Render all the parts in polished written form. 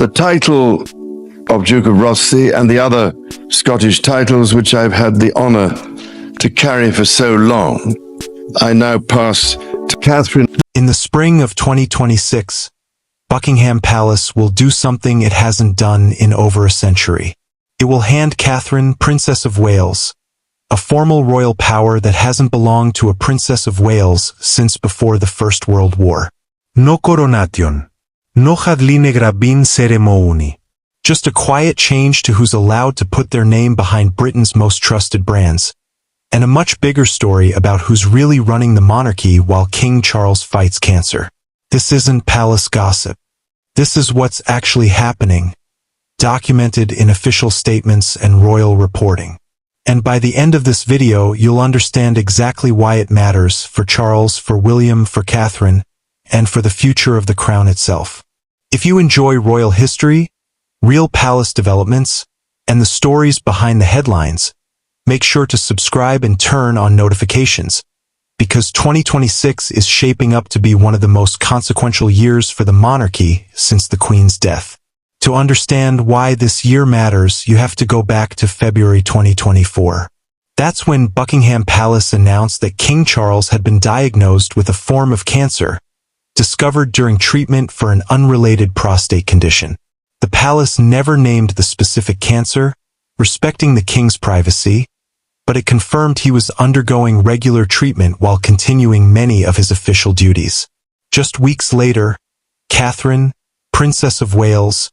The title of Duke of Rothesay and the other Scottish titles which I've had the honour to carry for so long, I now pass to Catherine. In the spring of 2026, Buckingham Palace will do something it hasn't done in over a century. It will hand Catherine, Princess of Wales, a formal royal power that hasn't belonged to a Princess of Wales since before the First World War. No coronation. No hadline grabin ceremony. Just a quiet change to who's allowed to put their name behind Britain's most trusted brands, and a much bigger story about who's really running the monarchy while King Charles fights cancer. This isn't palace gossip. This is what's actually happening, documented in official statements and royal reporting. And by the end of this video, you'll understand exactly why it matters for Charles, for William, for Catherine, and for the future of the crown itself. If you enjoy royal history, real palace developments, and the stories behind the headlines, make sure to subscribe and turn on notifications, because 2026 is shaping up to be one of the most consequential years for the monarchy since the Queen's death. To understand why this year matters, you have to go back to February 2024. That's when Buckingham Palace announced that King Charles had been diagnosed with a form of cancer, discovered during treatment for an unrelated prostate condition. The palace never named the specific cancer, respecting the king's privacy, but it confirmed he was undergoing regular treatment while continuing many of his official duties. Just weeks later, Catherine, Princess of Wales,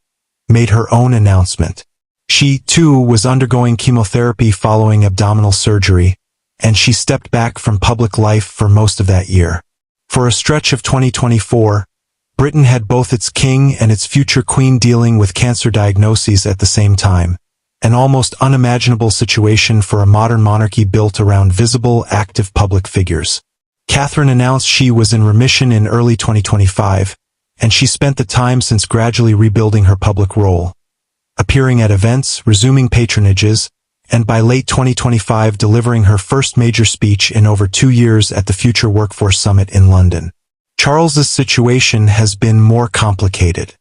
made her own announcement. She, too, was undergoing chemotherapy following abdominal surgery, and she stepped back from public life for most of that year. For a stretch of 2024, Britain had both its king and its future queen dealing with cancer diagnoses at the same time, an almost unimaginable situation for a modern monarchy built around visible, active public figures. Catherine announced she was in remission in early 2025, and she spent the time since gradually rebuilding her public role, appearing at events, resuming patronages, and by late 2025 delivering her first major speech in over 2 years at the Future Workforce Summit in London. Charles's situation has been more complicated.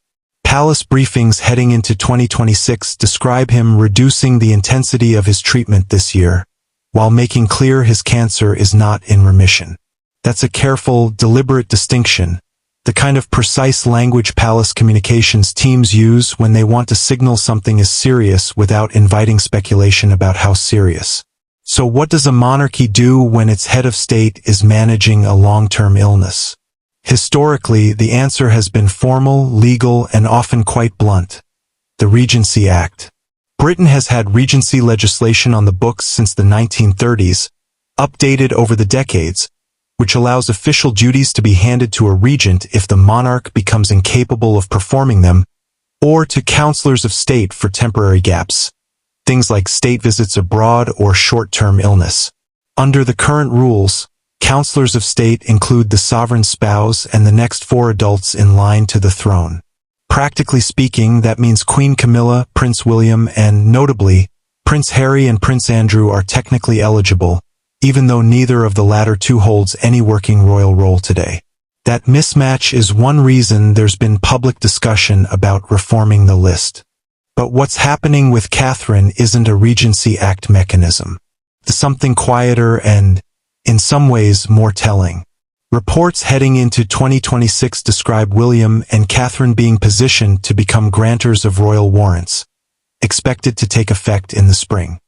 Palace briefings heading into 2026 describe him reducing the intensity of his treatment this year, while making clear his cancer is not in remission. That's a careful, deliberate distinction, the kind of precise language palace communications teams use when they want to signal something is serious without inviting speculation about how serious. So what does a monarchy do when its head of state is managing a long-term illness? Historically, the answer has been formal, legal, and often quite blunt. The Regency Act. Britain has had regency legislation on the books since the 1930s, updated over the decades, which allows official duties to be handed to a regent if the monarch becomes incapable of performing them, or to counselors of state for temporary gaps, things like state visits abroad or short-term illness. Under the current rules, counselors of state include the sovereign spouse and the next 4 adults in line to the throne. Practically speaking, that means Queen Camilla, Prince William, and, notably, Prince Harry and Prince Andrew are technically eligible, even though neither of the latter two holds any working royal role today. That mismatch is one reason there's been public discussion about reforming the list. But what's happening with Catherine isn't a Regency Act mechanism. It's something quieter and, in some ways, more telling. Reports heading into 2026 describe William and Catherine being positioned to become grantors of royal warrants, expected to take effect in the spring.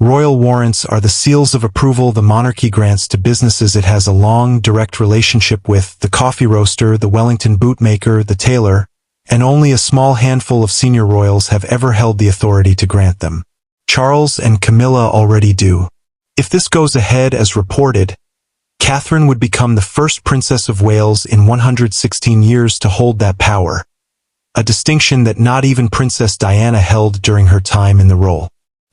Royal warrants are the seals of approval the monarchy grants to businesses it has a long, direct relationship with: the coffee roaster, the Wellington bootmaker, the tailor, and only a small handful of senior royals have ever held the authority to grant them. Charles and Camilla already do. If this goes ahead as reported, Catherine would become the first Princess of Wales in 116 years to hold that power, a distinction that not even Princess Diana held during her time in the role.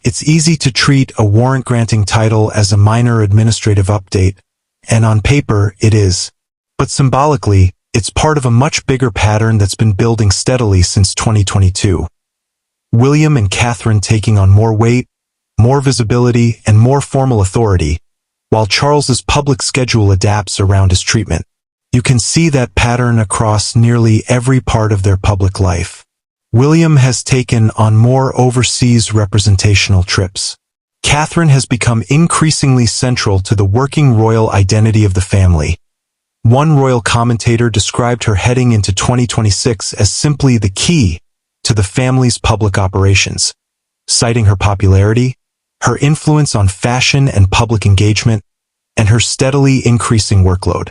It's easy to treat a warrant-granting title as a minor administrative update, and on paper it is. But symbolically, it's part of a much bigger pattern that's been building steadily since 2022. William and Catherine taking on more weight, more visibility, and more formal authority, while Charles's public schedule adapts around his treatment. You can see that pattern across nearly every part of their public life. William has taken on more overseas representational trips. Catherine has become increasingly central to the working royal identity of the family. One royal commentator described her heading into 2026 as simply the key to the family's public operations, citing her popularity, her influence on fashion and public engagement, and her steadily increasing workload.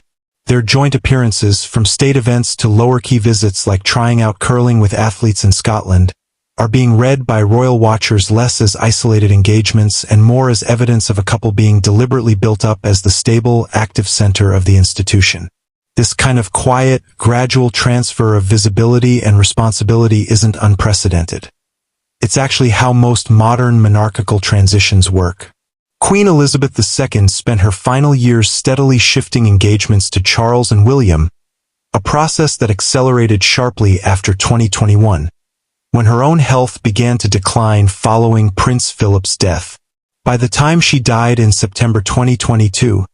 Their joint appearances, from state events to lower-key visits like trying out curling with athletes in Scotland, are being read by royal watchers less as isolated engagements and more as evidence of a couple being deliberately built up as the stable, active center of the institution. This kind of quiet, gradual transfer of visibility and responsibility isn't unprecedented. It's actually how most modern monarchical transitions work. Queen Elizabeth II spent her final years steadily shifting engagements to Charles and William, a process that accelerated sharply after 2021, when her own health began to decline following Prince Philip's death. By the time she died in September 2022,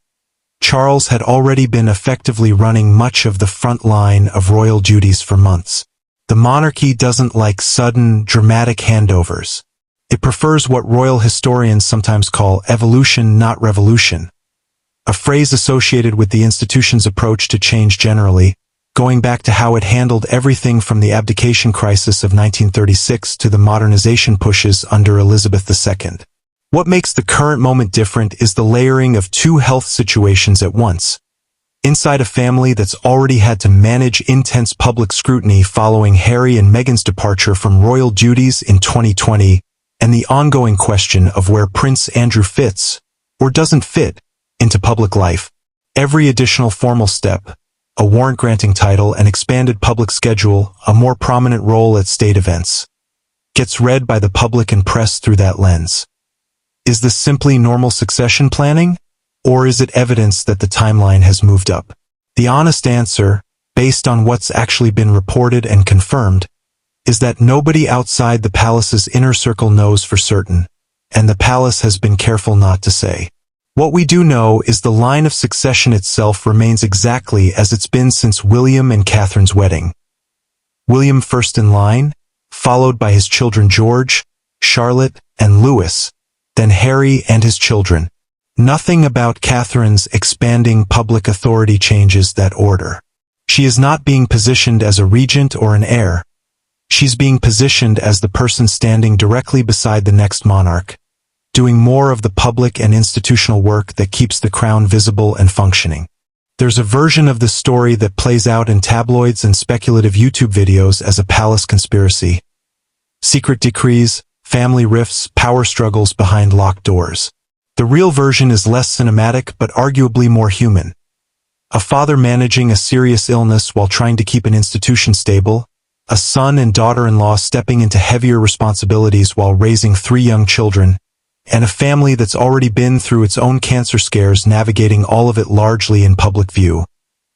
Charles had already been effectively running much of the front line of royal duties for months. The monarchy doesn't like sudden, dramatic handovers. It prefers what royal historians sometimes call evolution, not revolution, a phrase associated with the institution's approach to change generally, going back to how it handled everything from the abdication crisis of 1936 to the modernization pushes under Elizabeth II. What makes the current moment different is the layering of two health situations at once. Inside a family that's already had to manage intense public scrutiny following Harry and Meghan's departure from royal duties in 2020, and the ongoing question of where Prince Andrew fits, or doesn't fit, into public life. Every additional formal step, a warrant-granting title, an expanded public schedule, a more prominent role at state events, gets read by the public and press through that lens. Is this simply normal succession planning, or is it evidence that the timeline has moved up? The honest answer, based on what's actually been reported and confirmed, is that nobody outside the palace's inner circle knows for certain, and the palace has been careful not to say. What we do know is the line of succession itself remains exactly as it's been since William and Catherine's wedding. William first in line, followed by his children George, Charlotte, and Louis, then Harry and his children. Nothing about Catherine's expanding public authority changes that order. She is not being positioned as a regent or an heir. She's being positioned as the person standing directly beside the next monarch, doing more of the public and institutional work that keeps the crown visible and functioning. There's a version of the story that plays out in tabloids and speculative YouTube videos as a palace conspiracy. Secret decrees, family rifts, power struggles behind locked doors. The real version is less cinematic but arguably more human. A father managing a serious illness while trying to keep an institution stable, a son and daughter-in-law stepping into heavier responsibilities while raising 3 young children, and a family that's already been through its own cancer scares navigating all of it largely in public view,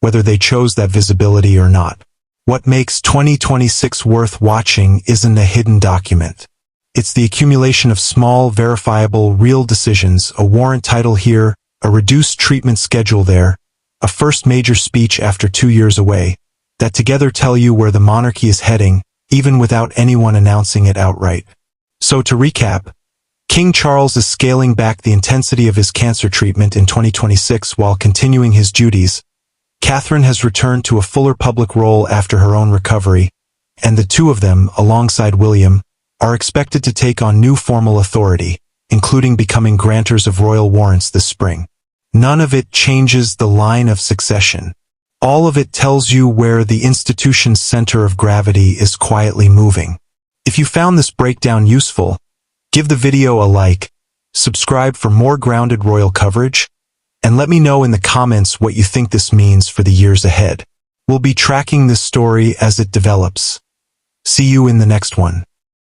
whether they chose that visibility or not. What makes 2026 worth watching isn't a hidden document. It's the accumulation of small, verifiable, real decisions, a warrant title here, a reduced treatment schedule there, a first major speech after 2 years away, that together tell you where the monarchy is heading, even without anyone announcing it outright. So to recap, King Charles is scaling back the intensity of his cancer treatment in 2026 while continuing his duties. Catherine has returned to a fuller public role after her own recovery, and the two of them, alongside William, are expected to take on new formal authority, including becoming grantors of royal warrants this spring. None of it changes the line of succession. All of it tells you where the institution's center of gravity is quietly moving. If you found this breakdown useful, give the video a like, subscribe for more grounded royal coverage, and let me know in the comments what you think this means for the years ahead. We'll be tracking this story as it develops. See you in the next one.